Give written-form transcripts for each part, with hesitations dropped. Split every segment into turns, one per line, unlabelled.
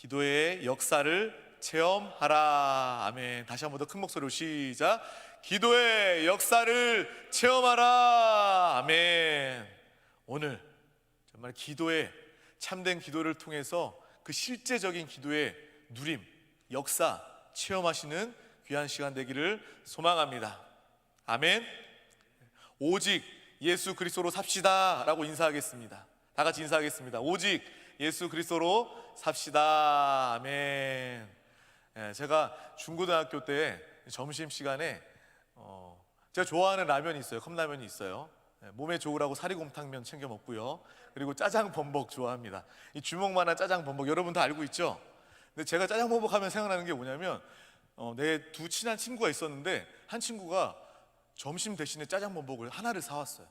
기도의 역사를 체험하라. 아멘. 다시 한 번 더 큰 목소리로 시작. 기도의 역사를 체험하라. 아멘. 오늘 정말 기도의 참된 기도를 통해서 그 실제적인 기도의 누림, 역사 체험하시는 귀한 시간 되기를 소망합니다. 아멘. 오직 예수 그리스도로 삽시다 라고 인사하겠습니다. 다 같이 인사하겠습니다. 오직 예수 그리스도로 삽시다. 아멘. 제가 중고등학교 때 점심시간에 제가 좋아하는 라면이 있어요. 컵라면이 있어요. 몸에 좋으라고 사리곰탕면 챙겨 먹고요. 그리고 짜장 범벅 좋아합니다. 이 주먹만한 짜장 범벅 여러분 다 알고 있죠? 근데 제가 짜장 범벅 하면 생각나는 게 뭐냐면 내 두 친한 친구가 있었는데 한 친구가 점심 대신에 짜장 범벅을 하나를 사왔어요.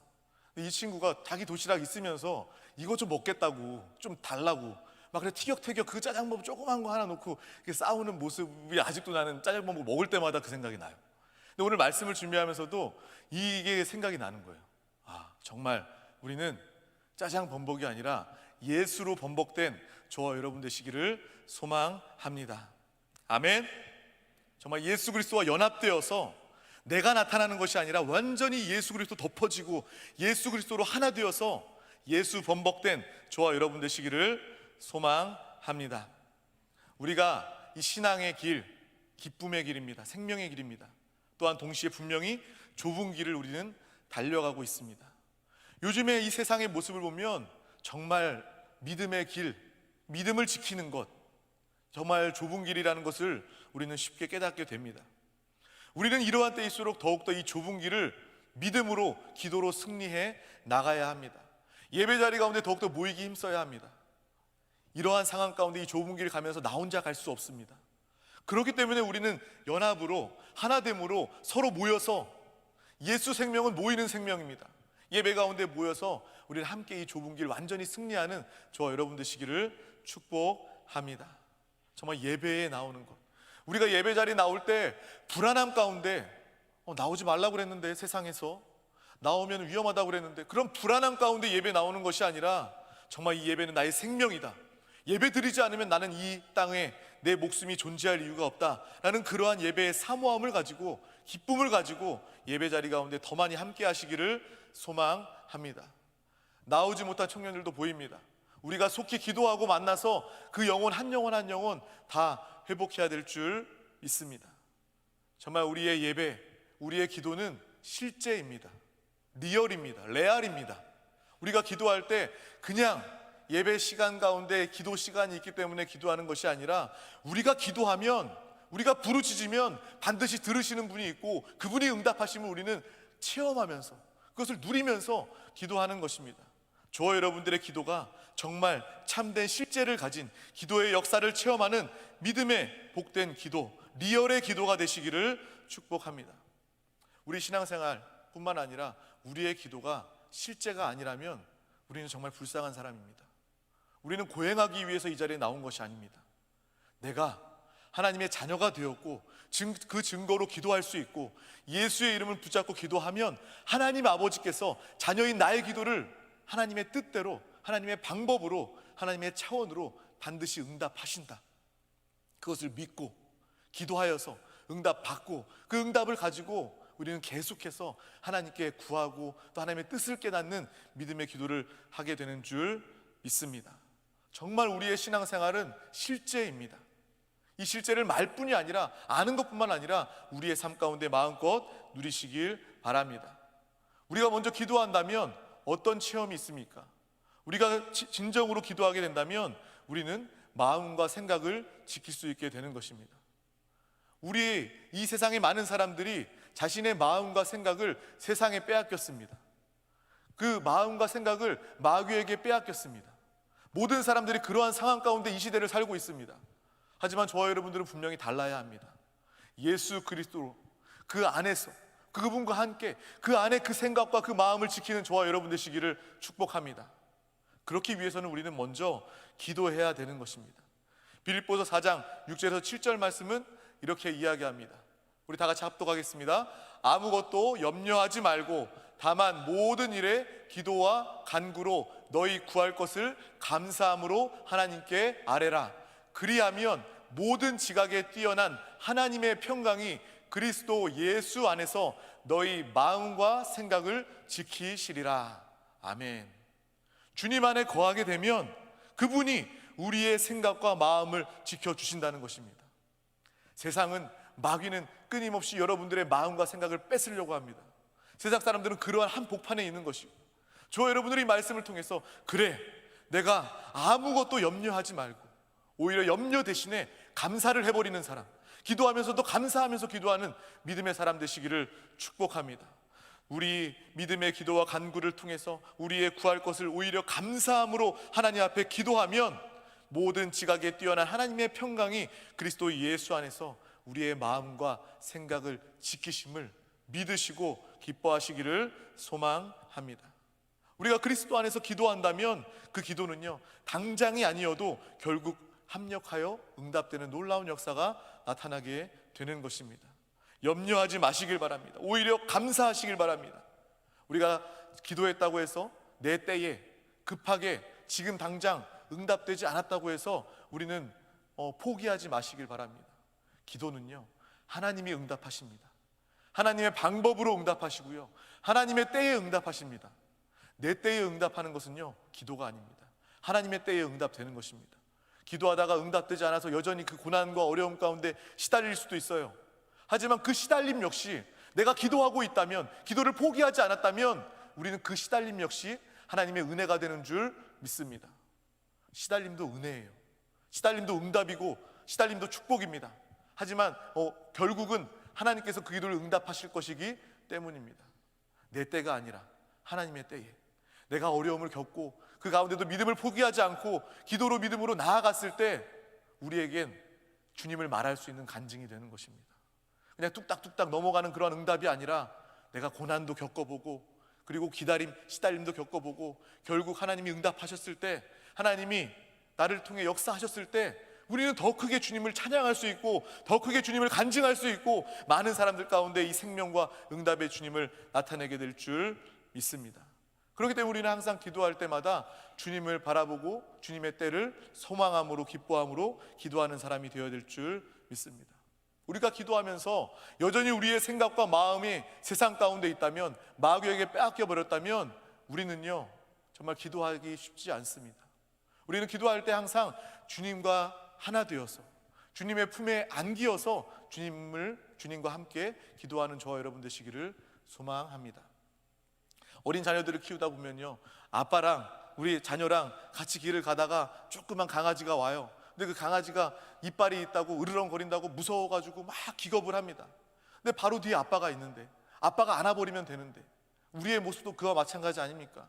이 친구가 자기 도시락 있으면서 이거 좀 먹겠다고 좀 달라고 막 그래 티격태격 그 짜장 범벅 조그만 거 하나 놓고 이렇게 싸우는 모습이 아직도 나는 짜장 범벅 먹을 때마다 그 생각이 나요. 근데 오늘 말씀을 준비하면서도 이게 생각이 나는 거예요. 정말 우리는 짜장 범벅이 아니라 예수로 범벅된 저와 여러분 되시기를 소망합니다. 아멘. 정말 예수 그리스도와 연합되어서 내가 나타나는 것이 아니라 완전히 예수 그리스도 덮어지고 예수 그리스도로 하나 되어서 예수 범벅된 저와 여러분 되시기를 소망합니다. 우리가 이 신앙의 길, 기쁨의 길입니다. 생명의 길입니다. 또한 동시에 분명히 좁은 길을 우리는 달려가고 있습니다. 요즘에 이 세상의 모습을 보면 정말 믿음의 길, 믿음을 지키는 것, 정말 좁은 길이라는 것을 우리는 쉽게 깨닫게 됩니다. 우리는 이러한 때일수록 더욱더 이 좁은 길을 믿음으로, 기도로 승리해 나가야 합니다. 예배 자리 가운데 더욱더 모이기 힘써야 합니다. 이러한 상황 가운데 이 좁은 길을 가면서 나 혼자 갈 수 없습니다. 그렇기 때문에 우리는 연합으로, 하나됨으로 서로 모여서 예수 생명은 모이는 생명입니다. 예배 가운데 모여서 우리는 함께 이 좁은 길 완전히 승리하는 저와 여러분 되시기를 축복합니다. 정말 예배에 나오는 것, 우리가 예배 자리에 나올 때 불안함 가운데 나오지 말라고 그랬는데 세상에서 나오면 위험하다고 그랬는데 그런 불안함 가운데 예배 나오는 것이 아니라 정말 이 예배는 나의 생명이다, 예배 드리지 않으면 나는 이 땅에 내 목숨이 존재할 이유가 없다라는 그러한 예배의 사모함을 가지고 기쁨을 가지고 예배 자리 가운데 더 많이 함께 하시기를 소망합니다. 나오지 못한 청년들도 보입니다. 우리가 속히 기도하고 만나서 그 영혼 한 영혼 다 회복해야 될 줄 믿습니다. 정말 우리의 예배, 우리의 기도는 실제입니다. 리얼입니다. 레알입니다. 우리가 기도할 때 그냥 예배 시간 가운데 기도 시간이 있기 때문에 기도하는 것이 아니라 우리가 기도하면, 우리가 부르짖으면 반드시 들으시는 분이 있고 그분이 응답하시면 우리는 체험하면서 그것을 누리면서 기도하는 것입니다. 저와 여러분들의 기도가 정말 참된 실제를 가진 기도의 역사를 체험하는 믿음의 복된 기도, 리얼의 기도가 되시기를 축복합니다. 우리 신앙생활 뿐만 아니라 우리의 기도가 실제가 아니라면 우리는 정말 불쌍한 사람입니다. 우리는 고행하기 위해서 이 자리에 나온 것이 아닙니다. 내가 하나님의 자녀가 되었고 그 증거로 기도할 수 있고 예수의 이름을 붙잡고 기도하면 하나님 아버지께서 자녀인 나의 기도를 하나님의 뜻대로, 하나님의 방법으로, 하나님의 차원으로 반드시 응답하신다. 그것을 믿고 기도하여서 응답받고 그 응답을 가지고 우리는 계속해서 하나님께 구하고 또 하나님의 뜻을 깨닫는 믿음의 기도를 하게 되는 줄 믿습니다. 정말 우리의 신앙생활은 실제입니다. 이 실제를 말뿐이 아니라 아는 것뿐만 아니라 우리의 삶 가운데 마음껏 누리시길 바랍니다. 우리가 먼저 기도한다면 어떤 체험이 있습니까? 우리가 진정으로 기도하게 된다면 우리는 마음과 생각을 지킬 수 있게 되는 것입니다. 우리 이 세상의 많은 사람들이 자신의 마음과 생각을 세상에 빼앗겼습니다. 그 마음과 생각을 마귀에게 빼앗겼습니다. 모든 사람들이 그러한 상황 가운데 이 시대를 살고 있습니다. 하지만 저와 여러분들은 분명히 달라야 합니다. 예수 그리스도로 그 안에서 그분과 함께 그 안에 그 생각과 그 마음을 지키는 저와 여러분 되시기를 축복합니다. 그렇기 위해서는 우리는 먼저 기도해야 되는 것입니다. 빌립보서 4장 6절에서 7절 말씀은 이렇게 이야기합니다. 우리 다 같이 합독하겠습니다. 아무것도 염려하지 말고 다만 모든 일에 기도와 간구로 너희 구할 것을 감사함으로 하나님께 아뢰라. 그리하면 모든 지각에 뛰어난 하나님의 평강이 그리스도 예수 안에서 너희 마음과 생각을 지키시리라. 아멘. 주님 안에 거하게 되면 그분이 우리의 생각과 마음을 지켜주신다는 것입니다. 세상은, 마귀는 끊임없이 여러분들의 마음과 생각을 뺏으려고 합니다. 세상 사람들은 그러한 한복판에 있는 것이고, 저 여러분들이 이 말씀을 통해서 그래, 내가 아무것도 염려하지 말고 오히려 염려 대신에 감사를 해버리는 사람, 기도하면서도 감사하면서 기도하는 믿음의 사람 되시기를 축복합니다. 우리 믿음의 기도와 간구를 통해서 우리의 구할 것을 오히려 감사함으로 하나님 앞에 기도하면 모든 지각에 뛰어난 하나님의 평강이 그리스도 예수 안에서 우리의 마음과 생각을 지키심을 믿으시고 기뻐하시기를 소망합니다. 우리가 그리스도 안에서 기도한다면 그 기도는요, 당장이 아니어도 결국 합력하여 응답되는 놀라운 역사가 나타나게 되는 것입니다. 염려하지 마시길 바랍니다. 오히려 감사하시길 바랍니다. 우리가 기도했다고 해서 내 때에 급하게 지금 당장 응답되지 않았다고 해서 우리는 포기하지 마시길 바랍니다. 기도는요, 하나님이 응답하십니다. 하나님의 방법으로 응답하시고요, 하나님의 때에 응답하십니다. 내 때에 응답하는 것은요, 기도가 아닙니다. 하나님의 때에 응답되는 것입니다. 기도하다가 응답되지 않아서 여전히 그 고난과 어려움 가운데 시달릴 수도 있어요. 하지만 그 시달림 역시 내가 기도하고 있다면, 기도를 포기하지 않았다면 우리는 그 시달림 역시 하나님의 은혜가 되는 줄 믿습니다. 시달림도 은혜예요. 시달림도 응답이고 시달림도 축복입니다. 하지만 결국은 하나님께서 그 기도를 응답하실 것이기 때문입니다. 내 때가 아니라 하나님의 때에 내가 어려움을 겪고 그 가운데도 믿음을 포기하지 않고 기도로 믿음으로 나아갔을 때 우리에겐 주님을 말할 수 있는 간증이 되는 것입니다. 그냥 뚝딱뚝딱 넘어가는 그런 응답이 아니라 내가 고난도 겪어보고 그리고 기다림, 시달림도 겪어보고 결국 하나님이 응답하셨을 때, 하나님이 나를 통해 역사하셨을 때 우리는 더 크게 주님을 찬양할 수 있고 더 크게 주님을 간증할 수 있고 많은 사람들 가운데 이 생명과 응답의 주님을 나타내게 될 줄 믿습니다. 그렇기 때문에 우리는 항상 기도할 때마다 주님을 바라보고 주님의 때를 소망함으로 기뻐함으로 기도하는 사람이 되어야 될 줄 믿습니다. 우리가 기도하면서 여전히 우리의 생각과 마음이 세상 가운데 있다면, 마귀에게 빼앗겨 버렸다면 우리는요 정말 기도하기 쉽지 않습니다. 우리는 기도할 때 항상 주님과 하나 되어서 주님의 품에 안기어서 주님과 함께 기도하는 저와 여러분 되시기를 소망합니다. 어린 자녀들을 키우다 보면요, 아빠랑 우리 자녀랑 같이 길을 가다가 조그만 강아지가 와요. 근데 그 강아지가 이빨이 있다고 으르렁거린다고 무서워가지고 막 기겁을 합니다. 근데 바로 뒤에 아빠가 있는데, 아빠가 안아버리면 되는데, 우리의 모습도 그와 마찬가지 아닙니까?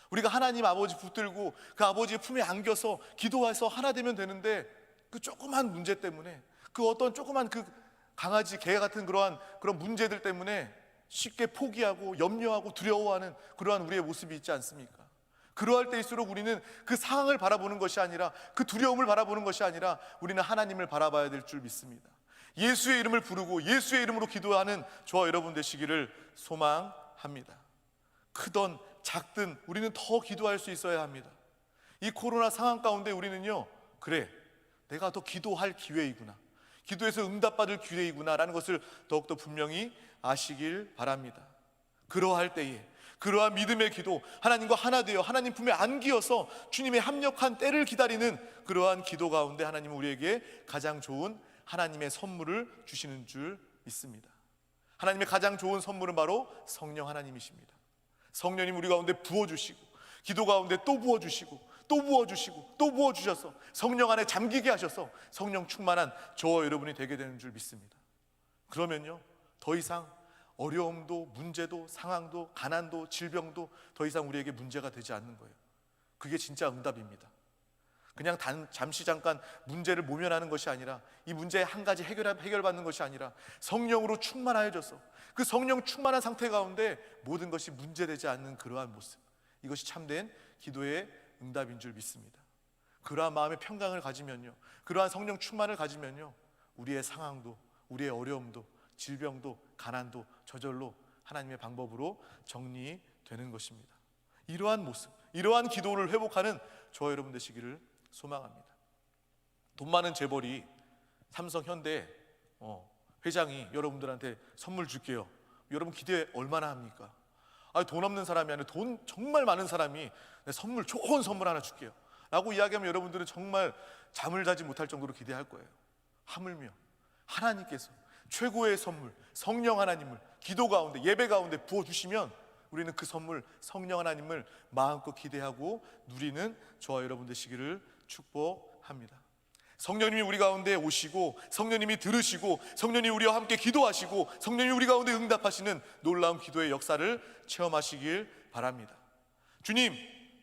우리가 하나님 아버지 붙들고 그 아버지의 품에 안겨서 기도해서 하나 되면 되는데, 그 조그만 문제 때문에, 그 어떤 조그만 그 강아지, 개 같은 그런 문제들 때문에 쉽게 포기하고 염려하고 두려워하는 그러한 우리의 모습이 있지 않습니까? 그러할 때일수록 우리는 그 상황을 바라보는 것이 아니라, 그 두려움을 바라보는 것이 아니라 우리는 하나님을 바라봐야 될 줄 믿습니다. 예수의 이름을 부르고 예수의 이름으로 기도하는 저와 여러분 되시기를 소망합니다. 크든 작든 우리는 더 기도할 수 있어야 합니다. 이 코로나 상황 가운데 우리는요, 그래, 내가 더 기도할 기회이구나, 기도해서 응답받을 기회이구나 라는 것을 더욱더 분명히 아시길 바랍니다. 그러할 때에 그러한 믿음의 기도, 하나님과 하나 되어 하나님 품에 안기어서 주님의 합력한 때를 기다리는 그러한 기도 가운데 하나님은 우리에게 가장 좋은 하나님의 선물을 주시는 줄 믿습니다. 하나님의 가장 좋은 선물은 바로 성령 하나님이십니다. 성령님 우리 가운데 부어주시고, 기도 가운데 또 부어주시고 또 부어주시고 또 부어주셔서 성령 안에 잠기게 하셔서 성령 충만한 저와 여러분이 되게 되는 줄 믿습니다. 그러면요, 더 이상 어려움도 문제도 상황도 가난도 질병도 더 이상 우리에게 문제가 되지 않는 거예요. 그게 진짜 응답입니다. 그냥 잠시 잠깐 문제를 모면하는 것이 아니라, 이 문제의 한 가지 해결받는 것이 아니라 성령으로 충만하여져서 그 성령 충만한 상태 가운데 모든 것이 문제되지 않는 그러한 모습, 이것이 참된 기도의 응답인 줄 믿습니다. 그러한 마음의 평강을 가지면요, 그러한 성령 충만을 가지면요, 우리의 상황도 우리의 어려움도 질병도 가난도 저절로 하나님의 방법으로 정리되는 것입니다. 이러한 모습, 이러한 기도를 회복하는 저와 여러분 되시기를 소망합니다. 돈 많은 재벌이 삼성 현대 회장이 여러분들한테 선물 줄게요. 여러분 기대 얼마나 합니까? 돈 없는 사람이 아니라 돈 정말 많은 사람이 선물, 좋은 선물 하나 줄게요 라고 이야기하면 여러분들은 정말 잠을 자지 못할 정도로 기대할 거예요. 하물며 하나님께서 최고의 선물, 성령 하나님을 기도 가운데, 예배 가운데 부어주시면 우리는 그 선물, 성령 하나님을 마음껏 기대하고 누리는 저와 여러분 되시기를 축복합니다. 성령님이 우리 가운데 오시고, 성령님이 들으시고, 성령님이 우리와 함께 기도하시고, 성령님이 우리 가운데 응답하시는 놀라운 기도의 역사를 체험하시길 바랍니다. 주님,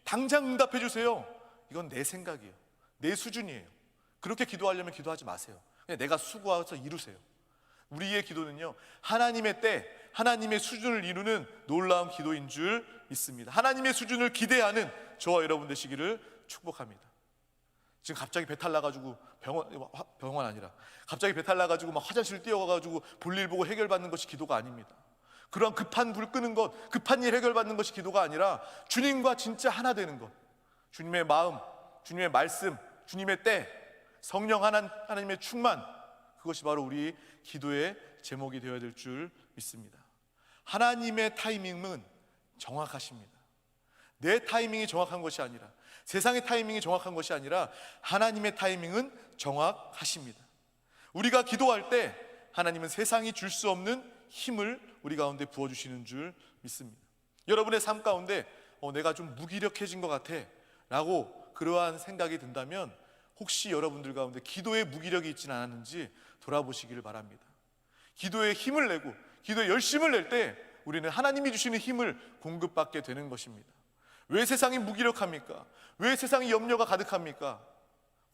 당장 응답해 주세요. 이건 내 생각이에요. 내 수준이에요. 그렇게 기도하려면 기도하지 마세요. 그냥 내가 수고해서 이루세요. 우리의 기도는요, 하나님의 때, 하나님의 수준을 이루는 놀라운 기도인 줄 믿습니다. 하나님의 수준을 기대하는 저와 여러분 되시기를 축복합니다. 지금 갑자기 배탈 나가지고 병원 아니라 갑자기 배탈 나가지고 막 화장실 뛰어가가지고 볼일 보고 해결받는 것이 기도가 아닙니다. 그런 급한 불 끄는 것, 급한 일 해결받는 것이 기도가 아니라 주님과 진짜 하나 되는 것, 주님의 마음, 주님의 말씀, 주님의 때, 성령 하나님의 충만, 그것이 바로 우리 기도의 제목이 되어야 될 줄 믿습니다. 하나님의 타이밍은 정확하십니다. 내 타이밍이 정확한 것이 아니라, 세상의 타이밍이 정확한 것이 아니라 하나님의 타이밍은 정확하십니다. 우리가 기도할 때 하나님은 세상이 줄 수 없는 힘을 우리 가운데 부어주시는 줄 믿습니다. 여러분의 삶 가운데 내가 좀 무기력해진 것 같아 라고 그러한 생각이 든다면 혹시 여러분들 가운데 기도에 무기력이 있지는 않았는지 돌아보시기를 바랍니다. 기도에 힘을 내고 기도에 열심을 낼 때 우리는 하나님이 주시는 힘을 공급받게 되는 것입니다. 왜 세상이 무기력합니까? 왜 세상이 염려가 가득합니까?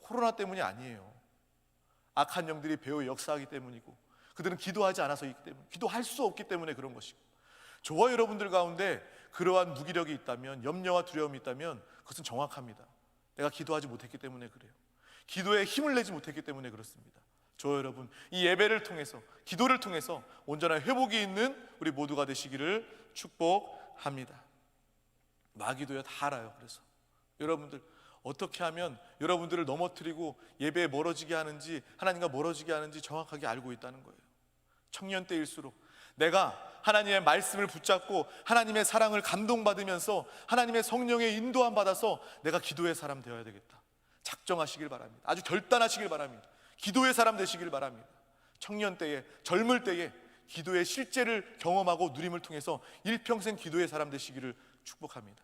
코로나 때문이 아니에요. 악한 영들이 배후 역사하기 때문이고, 그들은 기도하지 않아서이기 때문에, 기도할 수 없기 때문에 그런 것이고, 저와 여러분들 가운데 그러한 무기력이 있다면, 염려와 두려움이 있다면 그것은 정확합니다. 내가 기도하지 못했기 때문에 그래요. 기도에 힘을 내지 못했기 때문에 그렇습니다. 저와 여러분, 이 예배를 통해서, 기도를 통해서 온전한 회복이 있는 우리 모두가 되시기를 축복합니다. 마귀도요 다 알아요. 그래서 여러분들 어떻게 하면 여러분들을 넘어뜨리고 예배에 멀어지게 하는지, 하나님과 멀어지게 하는지 정확하게 알고 있다는 거예요. 청년 때일수록 내가 하나님의 말씀을 붙잡고 하나님의 사랑을 감동받으면서 하나님의 성령의 인도함 받아서 내가 기도의 사람 되어야 되겠다, 작정하시길 바랍니다. 아주 결단하시길 바랍니다. 기도의 사람 되시길 바랍니다. 청년 때에, 젊을 때에 기도의 실제를 경험하고 누림을 통해서 일평생 기도의 사람 되시기를 축복합니다.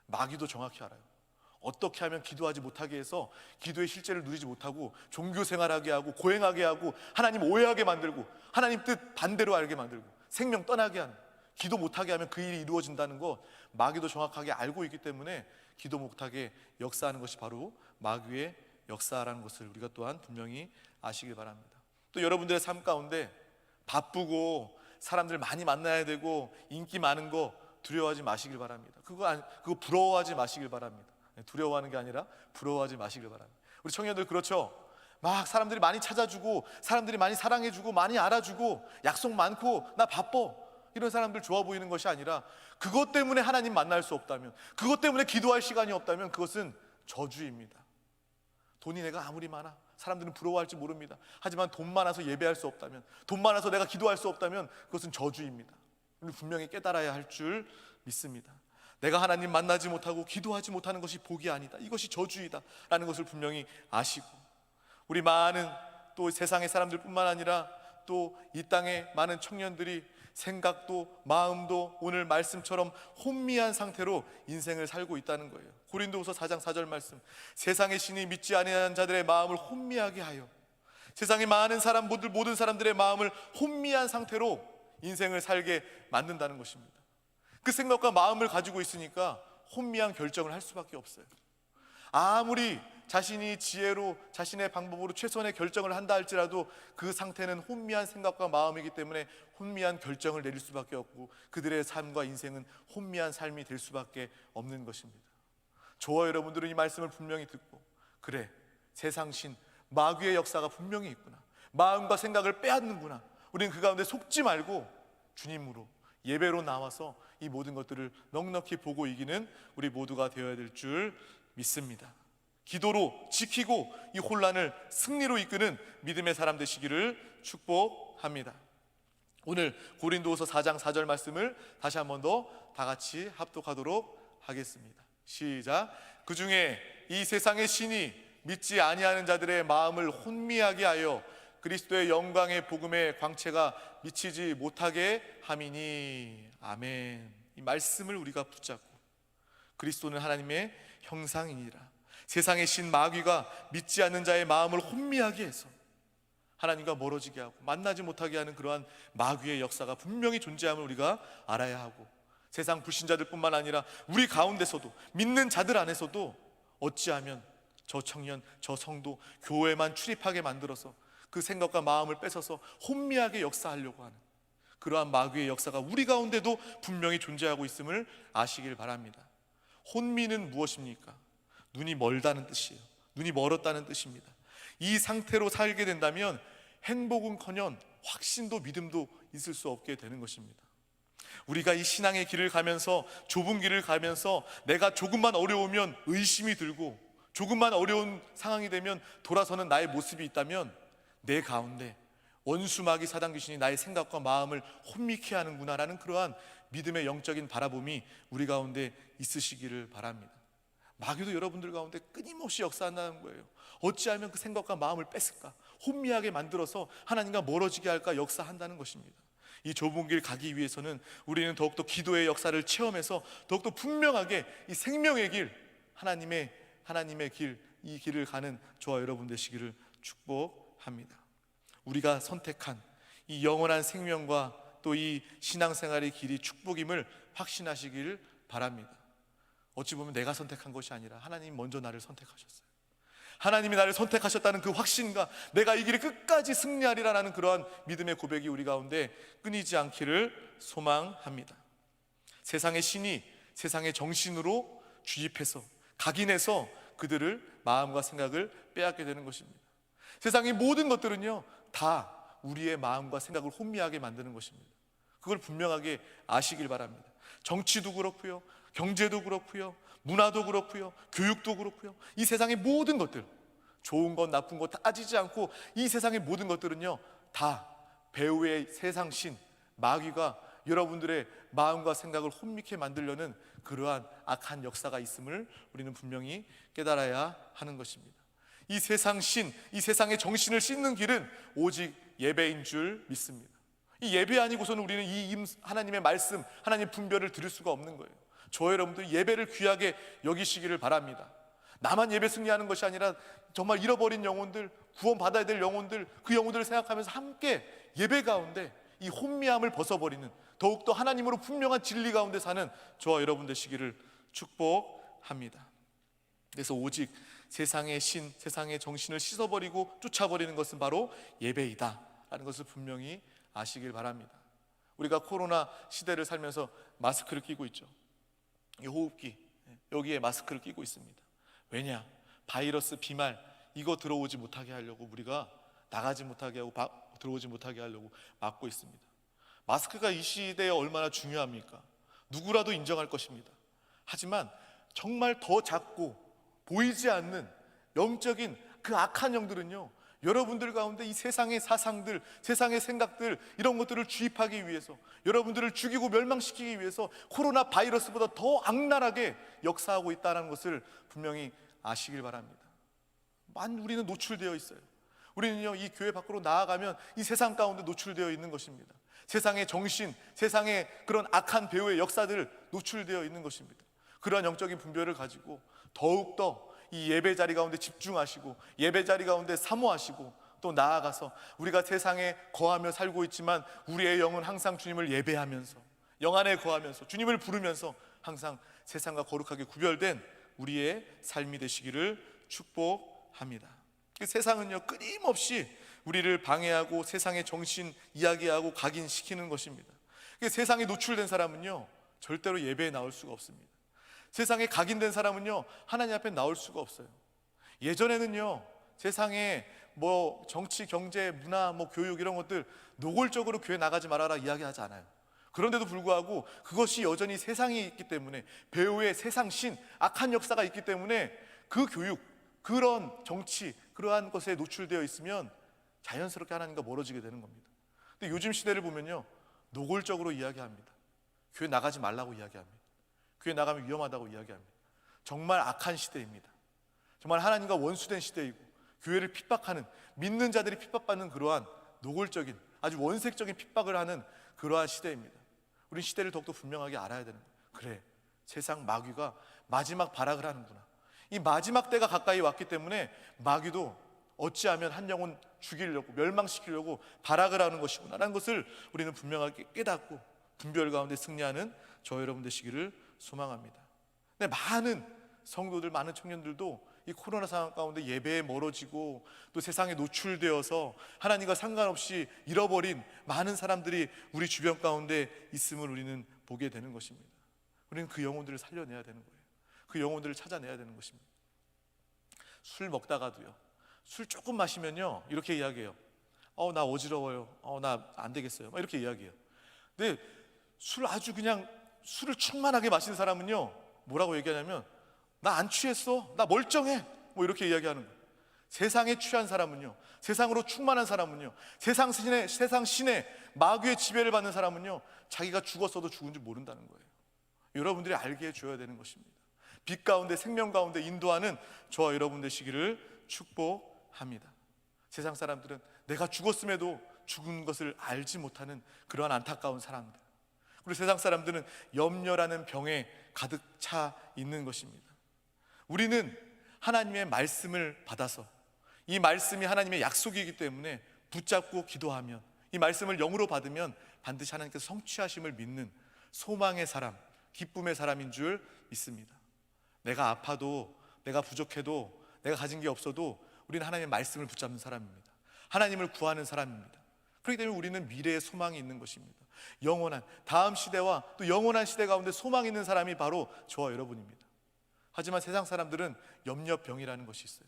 마귀도 정확히 알아요. 어떻게 하면 기도하지 못하게 해서 기도의 실제를 누리지 못하고 종교 생활하게 하고 고행하게 하고 하나님 오해하게 만들고 하나님 뜻 반대로 알게 만들고 생명 떠나게 하는, 기도 못하게 하면 그 일이 이루어진다는 것 마귀도 정확하게 알고 있기 때문에 기도 못하게 역사하는 것이 바로 마귀의 역사라는 것을 우리가 또한 분명히 아시길 바랍니다. 또 여러분들의 삶 가운데 바쁘고 사람들 많이 만나야 되고 인기 많은 거 두려워하지 마시길 바랍니다. 그거 부러워하지 마시길 바랍니다. 두려워하는 게 아니라 부러워하지 마시길 바랍니다. 우리 청년들 그렇죠? 막 사람들이 많이 찾아주고 사람들이 많이 사랑해주고 많이 알아주고 약속 많고 나 바빠, 이런 사람들 좋아 보이는 것이 아니라 그것 때문에 하나님 만날 수 없다면, 그것 때문에 기도할 시간이 없다면 그것은 저주입니다. 돈이 내가 아무리 많아 사람들은 부러워할지 모릅니다. 하지만 돈 많아서 예배할 수 없다면, 돈 많아서 내가 기도할 수 없다면 그것은 저주입니다. 우리 분명히 깨달아야 할 줄 믿습니다. 내가 하나님 만나지 못하고 기도하지 못하는 것이 복이 아니다, 이것이 저주이다 라는 것을 분명히 아시고, 우리 많은 또 세상의 사람들 뿐만 아니라 또 이 땅의 많은 청년들이 생각도 마음도 오늘 말씀처럼 혼미한 상태로 인생을 살고 있다는 거예요. 고린도후서 4장 4절 말씀, 세상의 신이 믿지 아니하는 자들의 마음을 혼미하게 하여, 세상의 많은 사람, 모든 사람들의 마음을 혼미한 상태로 인생을 살게 만든다는 것입니다. 그 생각과 마음을 가지고 있으니까 혼미한 결정을 할 수밖에 없어요. 아무리 자신이 지혜로 자신의 방법으로 최선의 결정을 한다 할지라도 그 상태는 혼미한 생각과 마음이기 때문에 혼미한 결정을 내릴 수밖에 없고 그들의 삶과 인생은 혼미한 삶이 될 수밖에 없는 것입니다. 저와 여러분들은 이 말씀을 분명히 듣고, 그래, 세상신 마귀의 역사가 분명히 있구나, 마음과 생각을 빼앗는구나, 우리는 그 가운데 속지 말고 주님으로 예배로 나와서 이 모든 것들을 넉넉히 보고 이기는 우리 모두가 되어야 될 줄 믿습니다. 기도로 지키고 이 혼란을 승리로 이끄는 믿음의 사람 되시기를 축복합니다. 오늘 고린도후서 4장 4절 말씀을 다시 한 번 더 다 같이 합독하도록 하겠습니다. 시작. 그 중에 이 세상의 신이 믿지 아니하는 자들의 마음을 혼미하게 하여 그리스도의 영광의 복음의 광채가 미치지 못하게 함이니. 아멘. 이 말씀을 우리가 붙잡고, 그리스도는 하나님의 형상이니라. 세상의 신 마귀가 믿지 않는 자의 마음을 혼미하게 해서 하나님과 멀어지게 하고 만나지 못하게 하는 그러한 마귀의 역사가 분명히 존재함을 우리가 알아야 하고, 세상 불신자들 뿐만 아니라 우리 가운데서도, 믿는 자들 안에서도 어찌하면 저 청년, 저 성도, 교회만 출입하게 만들어서 그 생각과 마음을 뺏어서 혼미하게 역사하려고 하는 그러한 마귀의 역사가 우리 가운데도 분명히 존재하고 있음을 아시길 바랍니다. 혼미는 무엇입니까? 눈이 멀다는 뜻이에요. 눈이 멀었다는 뜻입니다. 이 상태로 살게 된다면 행복은커녕 확신도 믿음도 있을 수 없게 되는 것입니다. 우리가 이 신앙의 길을 가면서, 좁은 길을 가면서 내가 조금만 어려우면 의심이 들고, 조금만 어려운 상황이 되면 돌아서는 나의 모습이 있다면 내 가운데 원수 마귀 사단 귀신이 나의 생각과 마음을 혼미케 하는구나라는 그러한 믿음의 영적인 바라봄이 우리 가운데 있으시기를 바랍니다. 마귀도 여러분들 가운데 끊임없이 역사한다는 거예요. 어찌하면 그 생각과 마음을 뺏을까, 혼미하게 만들어서 하나님과 멀어지게 할까 역사한다는 것입니다. 이 좁은 길 가기 위해서는 우리는 더욱더 기도의 역사를 체험해서 더욱더 분명하게 이 생명의 길, 하나님의 길, 이 길을 가는 저와 여러분 되시기를 축복합니다. 우리가 선택한 이 영원한 생명과 또 이 신앙생활의 길이 축복임을 확신하시기를 바랍니다. 어찌 보면 내가 선택한 것이 아니라 하나님이 먼저 나를 선택하셨어요. 하나님이 나를 선택하셨다는 그 확신과 내가 이 길을 끝까지 승리하리라는 그러한 믿음의 고백이 우리 가운데 끊이지 않기를 소망합니다. 세상의 신이 세상의 정신으로 주입해서 각인해서 그들을 마음과 생각을 빼앗게 되는 것입니다. 세상의 모든 것들은요 다 우리의 마음과 생각을 혼미하게 만드는 것입니다. 그걸 분명하게 아시길 바랍니다. 정치도 그렇고요, 경제도 그렇고요, 문화도 그렇고요, 교육도 그렇고요, 이 세상의 모든 것들, 좋은 것 나쁜 것 따지지 않고 이 세상의 모든 것들은요 다 배후의 세상신 마귀가 여러분들의 마음과 생각을 혼미케 만들려는 그러한 악한 역사가 있음을 우리는 분명히 깨달아야 하는 것입니다. 이 세상신, 이 세상의 정신을 씻는 길은 오직 예배인 줄 믿습니다. 이 예배 아니고서는 우리는 이 하나님의 말씀, 하나님의 분별을 들을 수가 없는 거예요. 저 여러분들 예배를 귀하게 여기시기를 바랍니다. 나만 예배 승리하는 것이 아니라 정말 잃어버린 영혼들, 구원받아야 될 영혼들, 그 영혼들을 생각하면서 함께 예배 가운데 이 혼미함을 벗어버리는, 더욱더 하나님으로 분명한 진리 가운데 사는 저와 여러분 되시기를 축복합니다. 그래서 오직 세상의 신, 세상의 정신을 씻어버리고 쫓아버리는 것은 바로 예배이다 라는 것을 분명히 아시길 바랍니다. 우리가 코로나 시대를 살면서 마스크를 끼고 있죠. 이 호흡기, 여기에 마스크를 끼고 있습니다. 왜냐? 바이러스, 비말 이거 들어오지 못하게 하려고 우리가 나가지 못하게 하고 들어오지 못하게 하려고 막고 있습니다. 마스크가 이 시대에 얼마나 중요합니까? 누구라도 인정할 것입니다. 하지만 정말 더 작고 보이지 않는 영적인 그 악한 영들은요 여러분들 가운데 이 세상의 사상들, 세상의 생각들 이런 것들을 주입하기 위해서, 여러분들을 죽이고 멸망시키기 위해서 코로나 바이러스보다 더 악랄하게 역사하고 있다는 것을 분명히 아시길 바랍니다. 우리는 노출되어 있어요. 우리는요 이 교회 밖으로 나아가면 이 세상 가운데 노출되어 있는 것입니다. 세상의 정신, 세상의 그런 악한 배후의 역사들 노출되어 있는 것입니다. 그러한 영적인 분별을 가지고 더욱더 이 예배 자리 가운데 집중하시고 예배 자리 가운데 사모하시고 또 나아가서 우리가 세상에 거하며 살고 있지만 우리의 영은 항상 주님을 예배하면서 영 안에 거하면서 주님을 부르면서 항상 세상과 거룩하게 구별된 우리의 삶이 되시기를 축복합니다. 세상은요 끊임없이 우리를 방해하고 세상의 정신 이야기하고 각인시키는 것입니다. 세상에 노출된 사람은요 절대로 예배에 나올 수가 없습니다. 세상에 각인된 사람은요 하나님 앞에 나올 수가 없어요. 예전에는요 세상에 뭐 정치, 경제, 문화, 뭐 교육 이런 것들 노골적으로 교회 나가지 말아라 이야기하지 않아요. 그런데도 불구하고 그것이 여전히 세상에 있기 때문에, 배후의 세상신, 악한 역사가 있기 때문에 그 교육, 그런 정치, 그러한 것에 노출되어 있으면 자연스럽게 하나님과 멀어지게 되는 겁니다. 근데 요즘 시대를 보면요, 노골적으로 이야기합니다. 교회 나가지 말라고 이야기합니다. 교회 나가면 위험하다고 이야기합니다. 정말 악한 시대입니다. 정말 하나님과 원수된 시대이고, 교회를 핍박하는, 믿는 자들이 핍박받는 그러한 노골적인, 아주 원색적인 핍박을 하는 그러한 시대입니다. 우린 시대를 더욱더 분명하게 알아야 되는 거예요. 그래, 세상 마귀가 마지막 발악을 하는구나. 이 마지막 때가 가까이 왔기 때문에 마귀도 어찌하면 한 영혼 죽이려고, 멸망시키려고 발악을 하는 것이구나 라는 것을 우리는 분명하게 깨닫고 분별 가운데 승리하는 저 여러분 되시기를 소망합니다. 근데 많은 성도들, 많은 청년들도 이 코로나 상황 가운데 예배에 멀어지고 또 세상에 노출되어서 하나님과 상관없이 잃어버린 많은 사람들이 우리 주변 가운데 있음을 우리는 보게 되는 것입니다. 우리는 그 영혼들을 살려내야 되는 거예요. 그 영혼들을 찾아내야 되는 것입니다. 술 먹다가도요, 술 조금 마시면요 이렇게 이야기해요. 나 어지러워요. 나 안 되겠어요. 막 이렇게 이야기해요. 근데 술 아주 그냥 술을 충만하게 마시는 사람은요 뭐라고 얘기하냐면, 나 안 취했어, 나 멀쩡해, 뭐 이렇게 이야기하는 거예요. 세상에 취한 사람은요, 세상으로 충만한 사람은요, 세상 신의 마귀의 지배를 받는 사람은요 자기가 죽었어도 죽은 줄 모른다는 거예요. 여러분들이 알게 해줘야 되는 것입니다. 빛 가운데, 생명 가운데 인도하는 저와 여러분 되시기를 축복합니다. 세상 사람들은 내가 죽었음에도 죽은 것을 알지 못하는 그러한 안타까운 사람들, 그리고 세상 사람들은 염려라는 병에 가득 차 있는 것입니다. 우리는 하나님의 말씀을 받아서, 이 말씀이 하나님의 약속이기 때문에 붙잡고 기도하면, 이 말씀을 영으로 받으면 반드시 하나님께서 성취하심을 믿는 소망의 사람, 기쁨의 사람인 줄 믿습니다. 내가 아파도, 내가 부족해도, 내가 가진 게 없어도 우리는 하나님의 말씀을 붙잡는 사람입니다. 하나님을 구하는 사람입니다. 그렇기 때문에 우리는 미래의 소망이 있는 것입니다. 영원한 다음 시대와 또 영원한 시대 가운데 소망이 있는 사람이 바로 저와 여러분입니다. 하지만 세상 사람들은 염려병이라는 것이 있어요.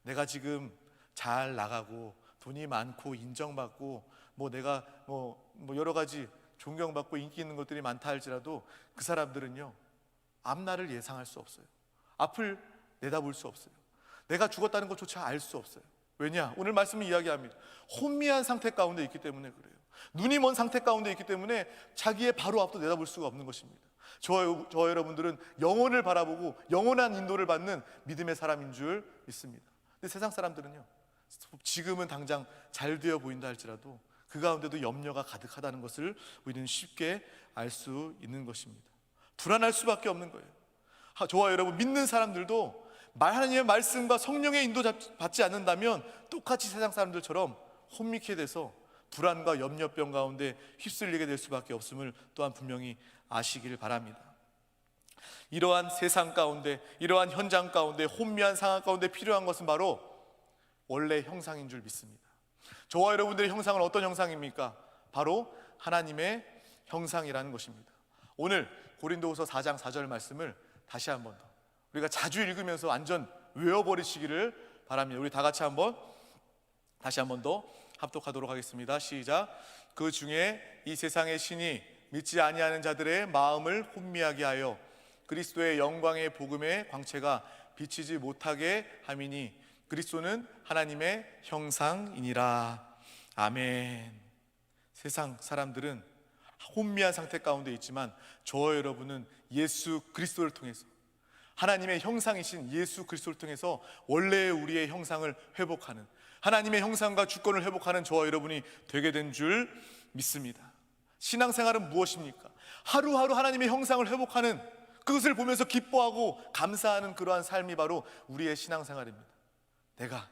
내가 지금 잘 나가고 돈이 많고 인정받고 내가 여러 가지 존경받고 인기 있는 것들이 많다 할지라도 그 사람들은요 앞날을 예상할 수 없어요. 앞을 내다볼 수 없어요. 내가 죽었다는 것조차 알 수 없어요. 왜냐? 오늘 말씀이 이야기합니다. 혼미한 상태 가운데 있기 때문에 그래요. 눈이 먼 상태 가운데 있기 때문에 자기의 바로 앞도 내다볼 수가 없는 것입니다. 저 여러분들은 영혼을 바라보고 영원한 인도를 받는 믿음의 사람인 줄 믿습니다. 근데 세상 사람들은요, 지금은 당장 잘 되어 보인다 할지라도 그 가운데도 염려가 가득하다는 것을 우리는 쉽게 알 수 있는 것입니다. 불안할 수밖에 없는 거예요. 저와 여러분 믿는 사람들도 하나님의 말씀과 성령의 인도 받지 않는다면 똑같이 세상 사람들처럼 혼미케 돼서 불안과 염려병 가운데 휩쓸리게 될 수밖에 없음을 또한 분명히 아시길 바랍니다. 이러한 세상 가운데, 이러한 현장 가운데, 혼미한 상황 가운데 필요한 것은 바로 원래 형상인 줄 믿습니다. 저와 여러분들의 형상은 어떤 형상입니까? 바로 하나님의 형상이라는 것입니다. 오늘 고린도후서 4장 4절 말씀을 다시 한번 더 우리가 자주 읽으면서 완전 외워버리시기를 바랍니다. 우리 다 같이 다시 한번 더 합독하도록 하겠습니다. 시작. 그 중에 이 세상의 신이 믿지 아니하는 자들의 마음을 혼미하게 하여 그리스도의 영광의 복음의 광채가 비치지 못하게 함이니 그리스도는 하나님의 형상이니라. 아멘. 세상 사람들은 혼미한 상태 가운데 있지만 저와 여러분은 예수 그리스도를 통해서, 하나님의 형상이신 예수 그리스도를 통해서 원래의 우리의 형상을 회복하는, 하나님의 형상과 주권을 회복하는 저와 여러분이 되게 된 줄 믿습니다. 신앙생활은 무엇입니까? 하루하루 하나님의 형상을 회복하는, 그것을 보면서 기뻐하고 감사하는 그러한 삶이 바로 우리의 신앙생활입니다. 내가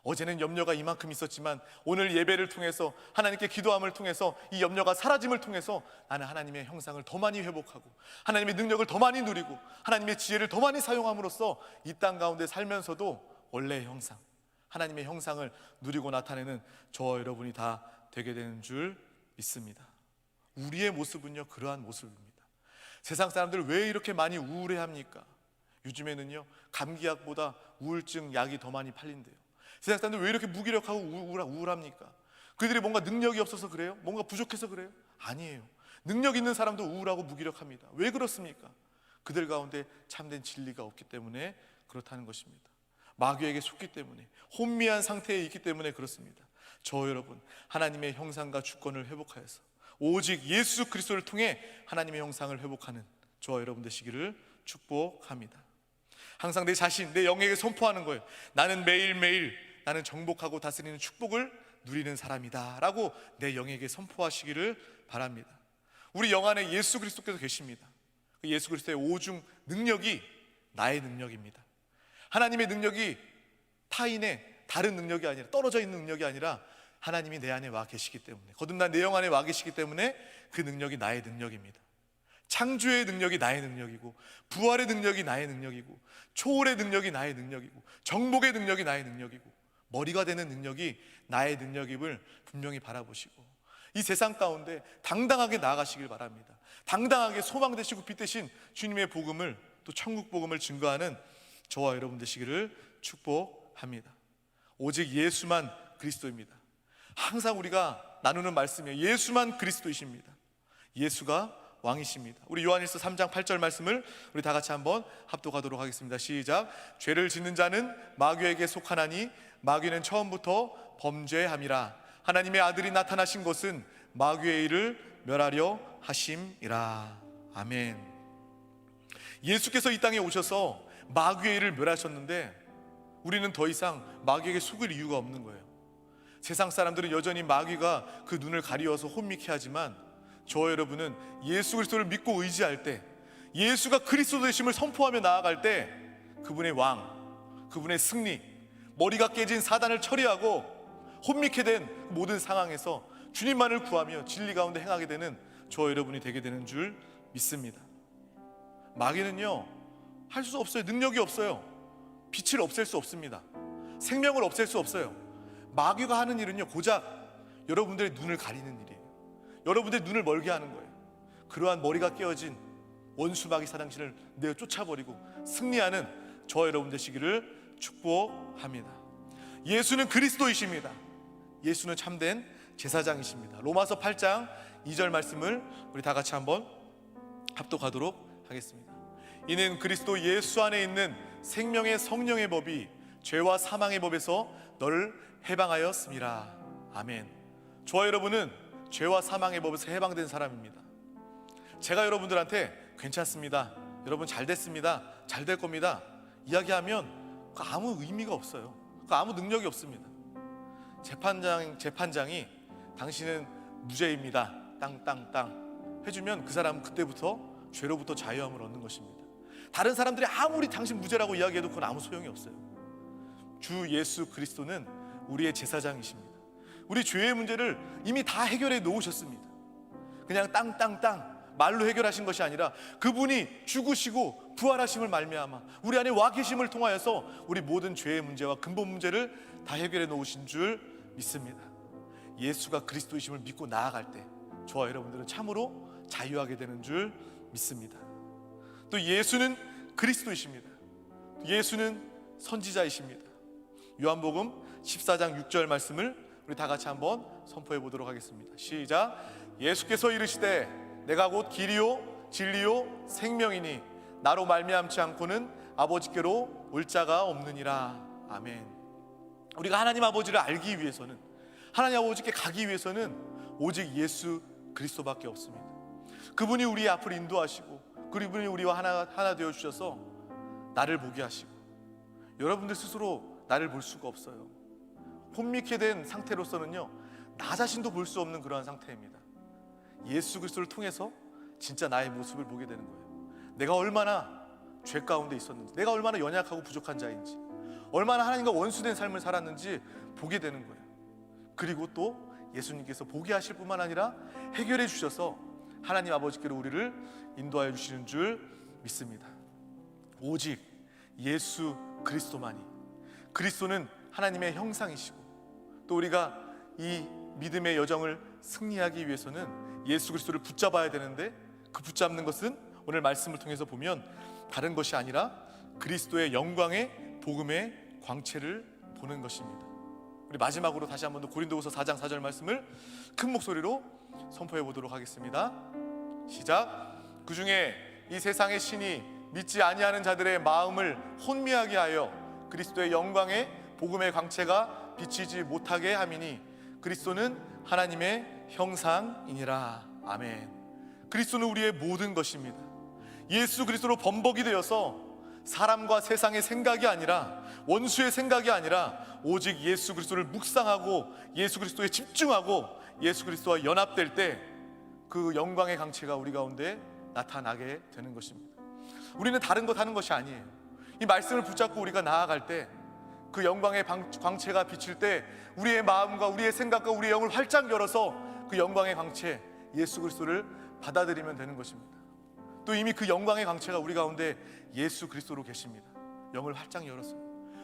어제는 염려가 이만큼 있었지만 오늘 예배를 통해서, 하나님께 기도함을 통해서 이 염려가 사라짐을 통해서 나는 하나님의 형상을 더 많이 회복하고 하나님의 능력을 더 많이 누리고 하나님의 지혜를 더 많이 사용함으로써 이 땅 가운데 살면서도 원래의 형상, 하나님의 형상을 누리고 나타내는 저와 여러분이 다 되게 되는 줄 믿습니다. 우리의 모습은요 그러한 모습입니다. 세상 사람들 왜 이렇게 많이 우울해합니까? 요즘에는요 감기약보다 우울증 약이 더 많이 팔린대요. 세상 사람들 왜 이렇게 무기력하고 우울합니까? 그들이 뭔가 능력이 없어서 그래요? 뭔가 부족해서 그래요? 아니에요. 능력 있는 사람도 우울하고 무기력합니다. 왜 그렇습니까? 그들 가운데 참된 진리가 없기 때문에 그렇다는 것입니다. 마귀에게 속기 때문에, 혼미한 상태에 있기 때문에 그렇습니다. 저 여러분, 하나님의 형상과 주권을 회복하여서 오직 예수 그리스도를 통해 하나님의 형상을 회복하는 저와 여러분 되시기를 축복합니다. 항상 내 자신, 내 영에게 선포하는 거예요. 나는 매일매일 나는 정복하고 다스리는 축복을 누리는 사람이다 라고 내 영에게 선포하시기를 바랍니다. 우리 영 안에 예수 그리스도께서 계십니다. 그 예수 그리스도의 오중 능력이 나의 능력입니다. 하나님의 능력이 타인의 다른 능력이 아니라, 떨어져 있는 능력이 아니라 하나님이 내 안에 와 계시기 때문에, 거듭난 내 영 안에 와 계시기 때문에 그 능력이 나의 능력입니다. 창조의 능력이 나의 능력이고, 부활의 능력이 나의 능력이고, 초월의 능력이 나의 능력이고, 정복의 능력이 나의 능력이고, 머리가 되는 능력이 나의 능력임을 분명히 바라보시고 이 세상 가운데 당당하게 나아가시길 바랍니다. 당당하게 소망 되시고 빛 되신 주님의 복음을, 또 천국 복음을 증거하는 저와 여러분 되시기를 축복합니다. 오직 예수만 그리스도입니다. 항상 우리가 나누는 말씀이에요. 예수만 그리스도이십니다. 예수가 왕이십니다. 우리 요한일서 3장 8절 말씀을 우리 다 같이 한번 합독하도록 하겠습니다. 시작. 죄를 짓는 자는 마귀에게 속하나니 마귀는 처음부터 범죄함이라. 하나님의 아들이 나타나신 것은 마귀의 일을 멸하려 하심이라. 아멘. 예수께서 이 땅에 오셔서 마귀의 일을 멸하셨는데 우리는 더 이상 마귀에게 속을 이유가 없는 거예요. 세상 사람들은 여전히 마귀가 그 눈을 가리워서 혼미케 하지만 저와 여러분은 예수 그리스도를 믿고 의지할 때, 예수가 그리스도 되심을 선포하며 나아갈 때 그분의 왕, 그분의 승리, 머리가 깨진 사단을 처리하고 혼미케 된 모든 상황에서 주님만을 구하며 진리 가운데 행하게 되는 저와 여러분이 되게 되는 줄 믿습니다. 마귀는요, 할 수 없어요. 능력이 없어요. 빛을 없앨 수 없습니다. 생명을 없앨 수 없어요. 마귀가 하는 일은요, 고작 여러분들의 눈을 가리는 일이에요. 여러분들의 눈을 멀게 하는 거예요. 그러한 머리가 깨어진 원수 마귀 사당신을 내어 쫓아버리고 승리하는 저와 여러분 되시기를 축복합니다. 예수는 그리스도이십니다. 예수는 참된 제사장이십니다. 로마서 8장 2절 말씀을 우리 다 같이 한번 합독하도록 하겠습니다. 이는 그리스도 예수 안에 있는 생명의 성령의 법이 죄와 사망의 법에서 너를 해방하였음이라. 아멘. 저와 여러분은 죄와 사망의 법에서 해방된 사람입니다. 제가 여러분들한테 괜찮습니다, 여러분 잘 됐습니다, 잘 될 겁니다 이야기하면 아무 의미가 없어요. 아무 능력이 없습니다. 재판장이 당신은 무죄입니다 땅땅땅 해주면 그 사람은 그때부터 죄로부터 자유함을 얻는 것입니다. 다른 사람들이 아무리 당신 무죄라고 이야기해도 그건 아무 소용이 없어요. 주 예수 그리스도는 우리의 제사장이십니다. 우리 죄의 문제를 이미 다 해결해 놓으셨습니다. 그냥 땅땅땅 말로 해결하신 것이 아니라 그분이 죽으시고 부활하심을 말미암아 우리 안에 와 계심을 통하여서 우리 모든 죄의 문제와 근본 문제를 다 해결해 놓으신 줄 믿습니다. 예수가 그리스도이심을 믿고 나아갈 때 저와 여러분들은 참으로 자유하게 되는 줄 믿습니다. 또 예수는 그리스도이십니다. 예수는 선지자이십니다. 요한복음 14장 6절 말씀을 우리 다 같이 한번 선포해 보도록 하겠습니다. 시작. 예수께서 이르시되 내가 곧 길이요 진리요 생명이니 나로 말미암지 않고는 아버지께로 올 자가 없느니라. 아멘. 우리가 하나님 아버지를 알기 위해서는, 하나님 아버지께 가기 위해서는 오직 예수 그리스도밖에 없습니다. 그분이 우리 앞을 인도하시고 그분이 우리와 하나 되어 주셔서 나를 보게 하시고, 여러분들 스스로 나를 볼 수가 없어요. 혼미케 된 상태로서는요, 나 자신도 볼 수 없는 그러한 상태입니다. 예수 그리스도를 통해서 진짜 나의 모습을 보게 되는 거예요. 내가 얼마나 죄 가운데 있었는지, 내가 얼마나 연약하고 부족한 자인지, 얼마나 하나님과 원수된 삶을 살았는지 보게 되는 거예요. 그리고 또 예수님께서 보게 하실 뿐만 아니라 해결해 주셔서 하나님 아버지께로 우리를 인도하여 주시는 줄 믿습니다. 오직 예수 그리스도만이, 그리스도는 하나님의 형상이시고, 또 우리가 이 믿음의 여정을 승리하기 위해서는 예수 그리스도를 붙잡아야 되는데, 그 붙잡는 것은 오늘 말씀을 통해서 보면 다른 것이 아니라 그리스도의 영광의 복음의 광채를 보는 것입니다. 우리 마지막으로 다시 한번 더 고린도후서 4장 4절 말씀을 큰 목소리로 선포해 보도록 하겠습니다. 시작. 그중에 이 세상의 신이 믿지 아니하는 자들의 마음을 혼미하게 하여 그리스도의 영광에 복음의 광채가 비치지 못하게 함이니 그리스도는 하나님의 형상이니라. 아멘. 그리스도는 우리의 모든 것입니다. 예수 그리스도로 번복이 되어서 사람과 세상의 생각이 아니라, 원수의 생각이 아니라 오직 예수 그리스도를 묵상하고 예수 그리스도에 집중하고 예수 그리스도와 연합될 때 그 영광의 강체가 우리 가운데 나타나게 되는 것입니다. 우리는 다른 것 하는 것이 아니에요. 이 말씀을 붙잡고 우리가 나아갈 때 그 영광의 광채가 비칠 때 우리의 마음과 우리의 생각과 우리의 영을 활짝 열어서 그 영광의 광채 예수 그리스도를 받아들이면 되는 것입니다. 또 이미 그 영광의 광채가 우리 가운데 예수 그리스도로 계십니다. 영을 활짝 열어서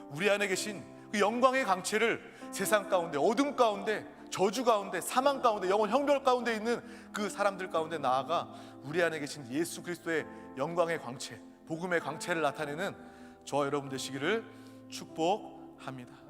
우리 안에 계신 그 영광의 광채를 세상 가운데, 어둠 가운데, 저주 가운데, 사망 가운데, 영혼 형벌 가운데 있는 그 사람들 가운데 나아가 우리 안에 계신 예수 그리스도의 영광의 광채, 복음의 광채를 나타내는 저와 여러분 되시기를 축복합니다.